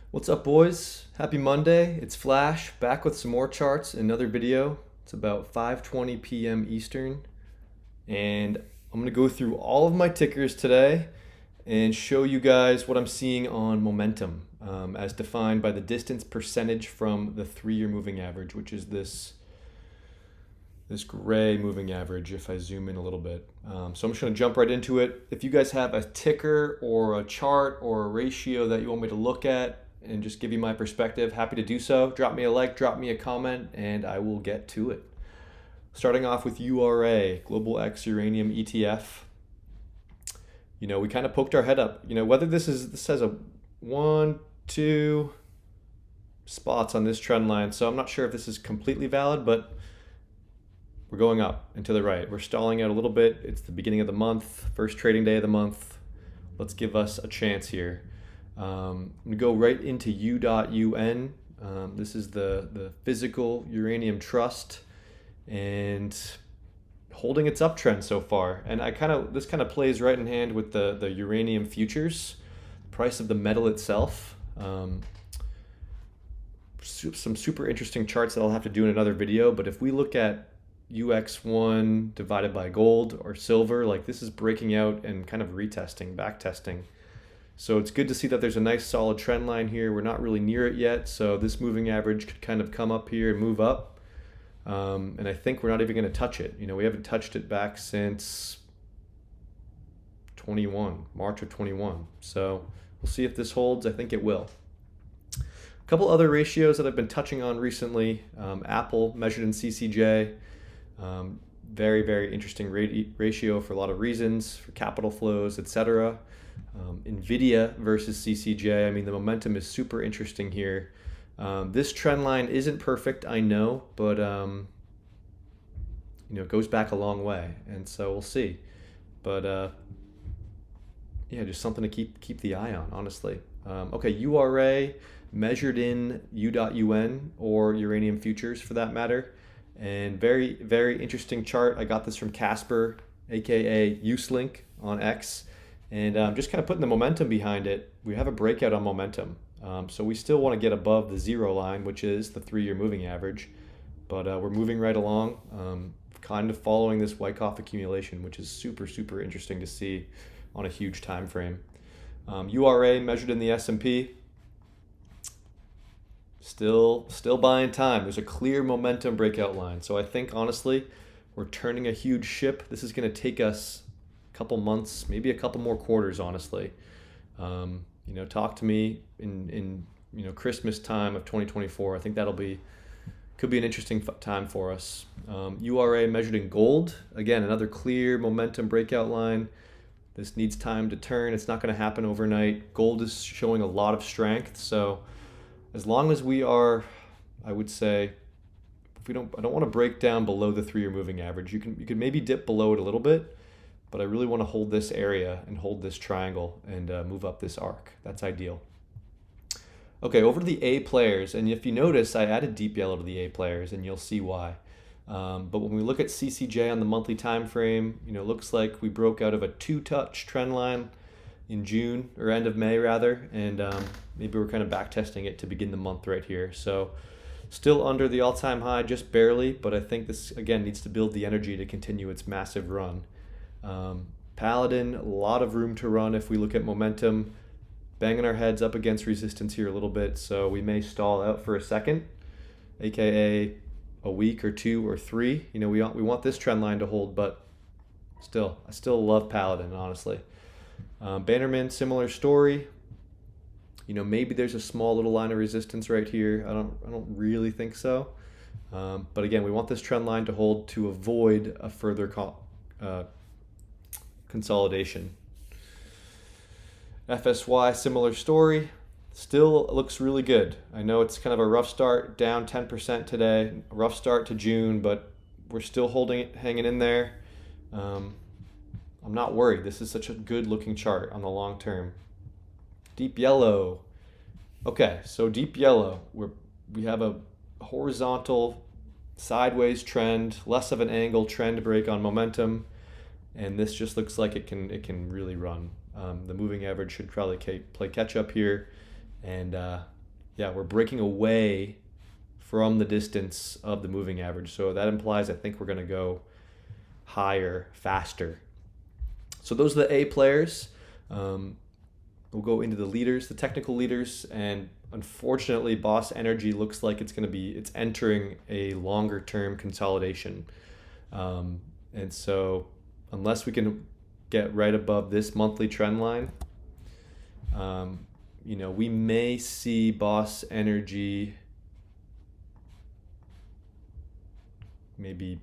What's up, boys? Happy Monday. It's Flash back with some more charts, another video. It's about 5:20 p.m. Eastern, and I'm going to go through all of my tickers today and show you guys what I'm seeing on momentum, as defined by the distance percentage from the 3-year moving average, which is this gray moving average if I zoom in a little bit. So I'm just going to jump right into it. If you guys have a ticker or a chart or a ratio that you want me to look at and just give you my perspective, happy to do so. Drop me a like, drop me a comment, and I will get to it. Starting off with URA, Global X Uranium ETF. We kind of poked our head up. Whether this has a one, two spots on this trend line, so I'm not sure if this is completely valid, but we're going up and to the right. We're stalling out a little bit. It's the beginning of the month, first trading day of the month. Let's give us a chance here. I'm going to go right into U.UN. This is the physical uranium trust and holding its uptrend so far. And this kind of plays right in hand with the uranium futures, price of the metal itself. Some super interesting charts that I'll have to do in another video. But if we look at UX1 divided by gold or silver, like this is breaking out and kind of retesting, back testing. So it's good to see that there's a nice solid trend line here. We're not really near it yet, so this moving average could kind of come up here and move up. And I think we're not even going to touch it. We haven't touched it back since March of 21. So we'll see if this holds. I think it will. A couple other ratios that I've been touching on recently. Apple measured in CCJ. Very, very interesting ratio for a lot of reasons, for capital flows, etc. Nvidia versus CCJ. I mean, the momentum is super interesting here. This trend line isn't perfect, I know, but it goes back a long way, and so we'll see. But yeah, just something to keep the eye on, honestly. Okay, URA measured in U.UN or uranium futures for that matter. And very, very interesting chart. I got this from Casper, aka Uselink on X. And just kind of putting the momentum behind it. We have a breakout on momentum. So we still want to get above the zero line, which is the 3-year moving average. But we're moving right along, kind of following this Wyckoff accumulation, which is super, super interesting to see on a huge time frame. URA measured in the S&P. Still buying time. There's a clear momentum breakout line. So I think, honestly, we're turning a huge ship. This is going to take us a couple months, maybe a couple more quarters, honestly. Talk to me in Christmas time of 2024. I think could be an interesting time for us. URA measured in gold. Again, another clear momentum breakout line. This needs time to turn. It's not going to happen overnight. Gold is showing a lot of strength, so as long as we are, I would say, I don't want to break down below the 3-year moving average. You could maybe dip below it a little bit, but I really want to hold this area and hold this triangle and move up this arc. That's ideal. Okay, over to the A players, and if you notice, I added deep yellow to the A players, and you'll see why. But when we look at CCJ on the monthly time frame, it looks like we broke out of a 2-touch trend line in June, or end of May rather, and maybe we're kind of back testing it to begin the month right here. So still under the all-time high, just barely, but I think this again needs to build the energy to continue its massive run. Paladin, a lot of room to run if we look at momentum, banging our heads up against resistance here a little bit, so we may stall out for a second, aka a week or 2 or 3. We want this trend line to hold, but I still love Paladin, honestly. Bannerman, similar story. Maybe there's a small little line of resistance right here. I don't really think so. But again, we want this trend line to hold to avoid a further consolidation. FSY, similar story. Still looks really good. I know it's kind of a rough start, down 10% today. A rough start to June, but we're still hanging in there. I'm not worried. This is such a good looking chart on the long term. Deep yellow. Okay, so deep yellow, we have a horizontal sideways trend, less of an angle trend break on momentum, and this just looks like it can really run. The moving average should probably play catch up here, and Yeah, we're breaking away from the distance of the moving average. So that implies I think we're going to go higher, faster. So those are the A players. We'll go into the leaders, the technical leaders, and unfortunately, Boss Energy looks like it's entering a longer term consolidation. And so unless we can get right above this monthly trend line, we may see Boss Energy maybe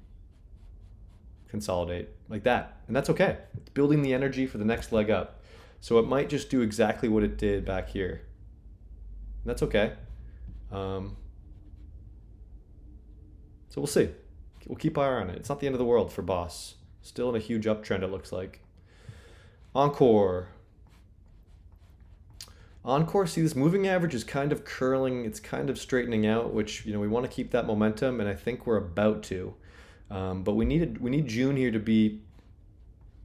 consolidate like that. And that's okay. It's building the energy for the next leg up. So it might just do exactly what it did back here. And that's okay. So we'll see. We'll keep our eye on it. It's not the end of the world for Boss. Still in a huge uptrend, it looks like. Encore. Encore, see, this moving average is kind of curling. It's kind of straightening out, which, we want to keep that momentum, and I think we're about to. But we need June here to be,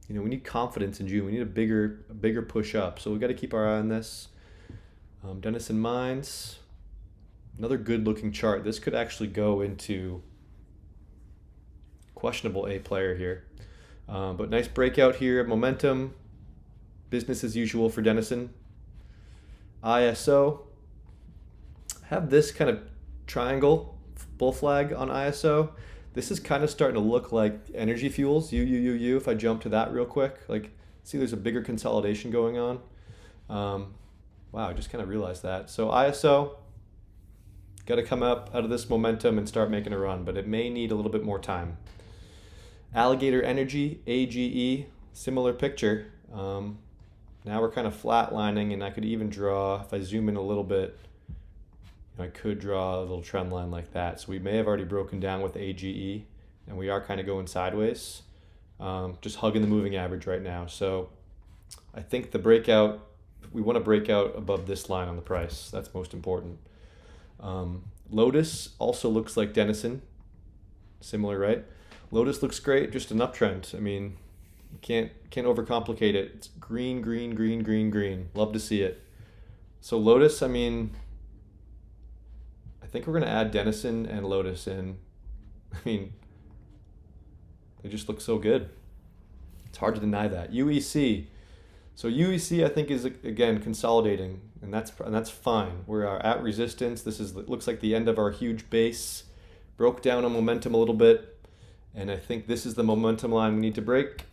we need confidence in June. We need a bigger push up. So we've got to keep our eye on this. Denison Mines, another good looking chart. This could actually go into questionable A player here. But nice breakout here, momentum, business as usual for Denison. ISO, have this kind of triangle bull flag on ISO. This is kind of starting to look like Energy Fuels, U. If I jump to that real quick, see there's a bigger consolidation going on. Wow, I just kind of realized that. So ISO, got to come up out of this momentum and start making a run, but it may need a little bit more time. Alligator Energy, AGE, similar picture. Now we're kind of flatlining, and I could even draw, if I zoom in a little bit, I could draw a little trend line like that. So we may have already broken down with AGE, and we are kind of going sideways, just hugging the moving average right now. So I think we want to break out above this line on the price. That's most important. Lotus also looks like Denison, similar, right? Lotus looks great, just an uptrend. I mean, you can't overcomplicate it. It's green, green, green, green, green. Love to see it. So Lotus, I mean, I think we're going to add Denison and Lotus in. I mean, they just look so good. It's hard to deny that. UEC. So UEC, I think, is again consolidating, and that's fine. We are at resistance. Looks like the end of our huge base. Broke down on momentum a little bit, and I think this is the momentum line we need to break.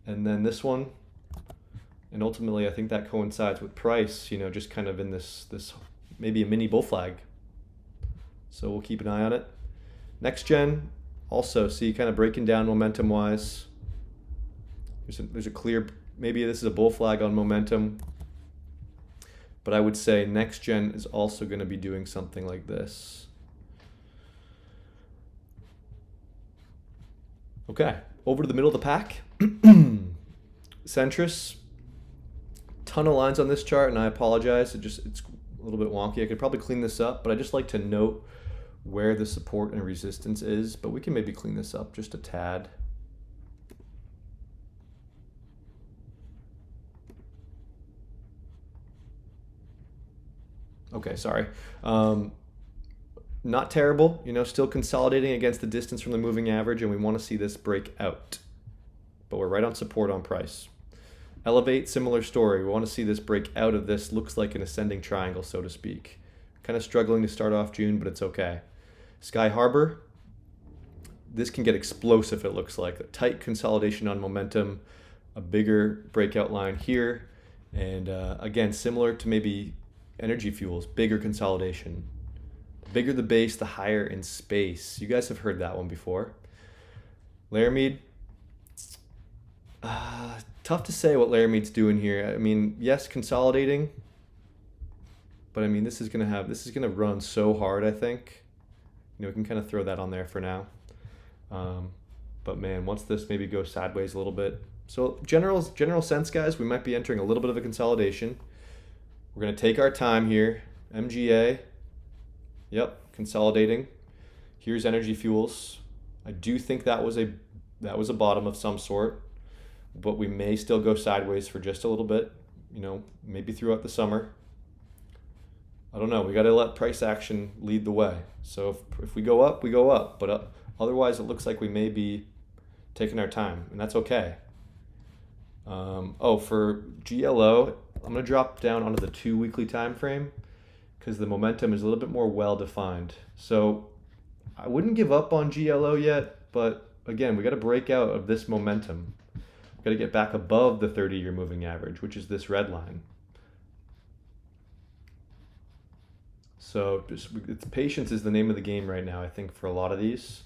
And then this one, and ultimately I think that coincides with price, just kind of in this maybe a mini bull flag. So we'll keep an eye on it. Next gen, also see kind of breaking down momentum wise. There's a clear, maybe this is a bull flag on momentum, but I would say next gen is also going to be doing something like this. Okay, over to the middle of the pack. Centris, ton of lines on this chart, and I apologize. It's a little bit wonky. I could probably clean this up, but I just like to note where the support and resistance is, but we can maybe clean this up just a tad. Okay, sorry. Not terrible, still consolidating against the distance from the moving average, and we want to see this break out. But we're right on support on price. Elevate, similar story. We want to see this break out of this, looks like an ascending triangle, so to speak. Kind of struggling to start off June, but it's okay. Sky Harbor, this can get explosive, it looks like. A tight consolidation on momentum, a bigger breakout line here, and again, similar to maybe Energy Fuels, bigger consolidation. The bigger the base, the higher in space. You guys have heard that one before. Laramide, tough to say what Laramede's doing here. I mean, yes, consolidating, but I mean, this is gonna run so hard. I think, we can kind of throw that on there for now. But man, once this maybe goes sideways a little bit, so general sense, guys, we might be entering a little bit of a consolidation. We're gonna take our time here. MGA, yep, consolidating. Here's Energy Fuels. I do think that was a bottom of some sort, but we may still go sideways for just a little bit, maybe throughout the summer. I don't know. We got to let price action lead the way. So if we go up, we go up. But otherwise, it looks like we may be taking our time, and that's okay. Oh, for GLO, I'm going to drop down onto the 2 weekly time frame because the momentum is a little bit more well defined. So I wouldn't give up on GLO yet, but again, we got to break out of this momentum. We've got to get back above the 30-year moving average, which is this red line. So patience is the name of the game right now, I think, for a lot of these.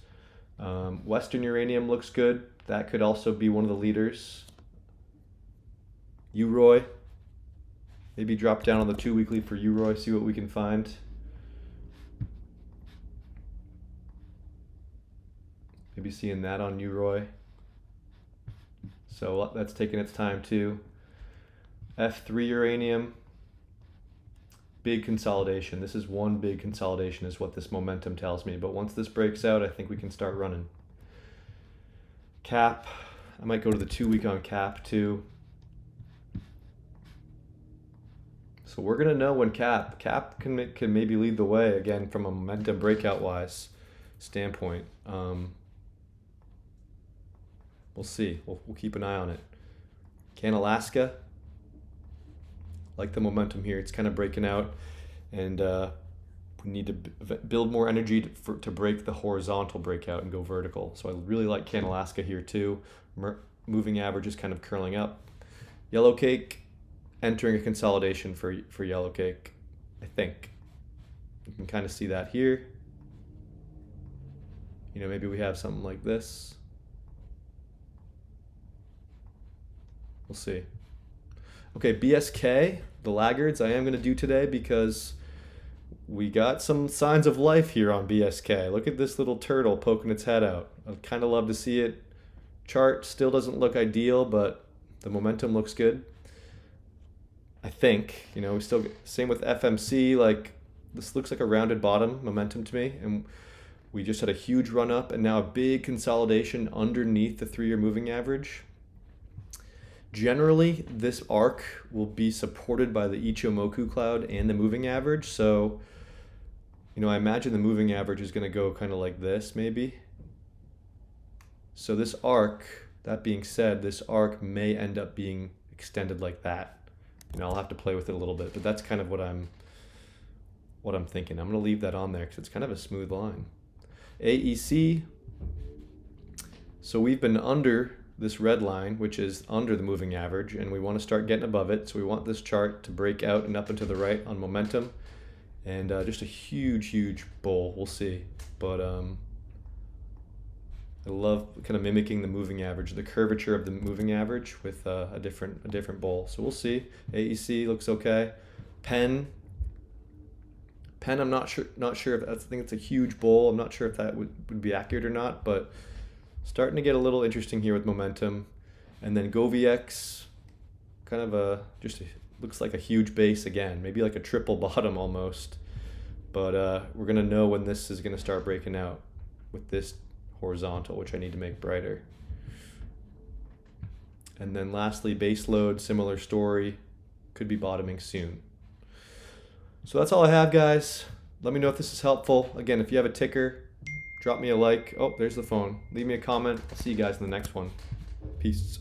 Western Uranium looks good. That could also be one of the leaders. UROY. Maybe drop down on the 2 weekly for UROY, see what we can find. Maybe seeing that on UROY. So that's taking its time too. F3 Uranium. Big consolidation. This is one big consolidation is what this momentum tells me. But once this breaks out, I think we can start running. CAP. I might go to the 2 week on CAP too. So we're going to know when CAP can maybe lead the way again from a momentum breakout wise standpoint. We'll see. We'll keep an eye on it. Can Alaska? Like the momentum here. It's kind of breaking out, and we need to build more energy to break the horizontal breakout and go vertical. So I really like Can Alaska here too. Moving average is kind of curling up. Yellow Cake. Entering a consolidation for Yellow Cake, I think. You can kind of see that here. You know, maybe we have something like this. We'll see. Okay, BSK, the laggards, I am going to do today because we got some signs of life here on BSK. Look at this little turtle poking its head out. I'd kind of love to see it. Chart still doesn't look ideal, but the momentum looks good. I think, you know, we still same with FMC. Like this looks like a rounded bottom momentum to me, and we just had a huge run up and now a big consolidation underneath the 3-year moving average. Generally, this arc will be supported by the Ichimoku cloud and the moving average. So, you know, I imagine the moving average is going to go kind of like this, maybe. So this arc, that being said, this arc may end up being extended like that. You know, I'll have to play with it a little bit, but that's kind of what I'm thinking. I'm going to leave that on there because it's kind of a smooth line. AEC. So we've been under this red line, which is under the moving average, and we want to start getting above it. So we want this chart to break out and up and to the right on momentum, and just a huge bull. We'll see, but I love kind of mimicking the moving average, the curvature of the moving average with a different bowl. So we'll see. AEC looks okay. Pen, I'm not sure if that's, I think it's a huge bowl. I'm not sure if that would be accurate or not, but starting to get a little interesting here with momentum. And then GoVX, kind of looks like a huge base again, maybe like a triple bottom almost. But we're gonna know when this is gonna start breaking out with this horizontal, which I need to make brighter. And then lastly, base load, similar story, could be bottoming soon. So that's all I have, guys. Let me know if this is helpful. Again, if you have a ticker, drop me a like. Oh, there's the phone. Leave me a comment. I'll see you guys in the next one. Peace.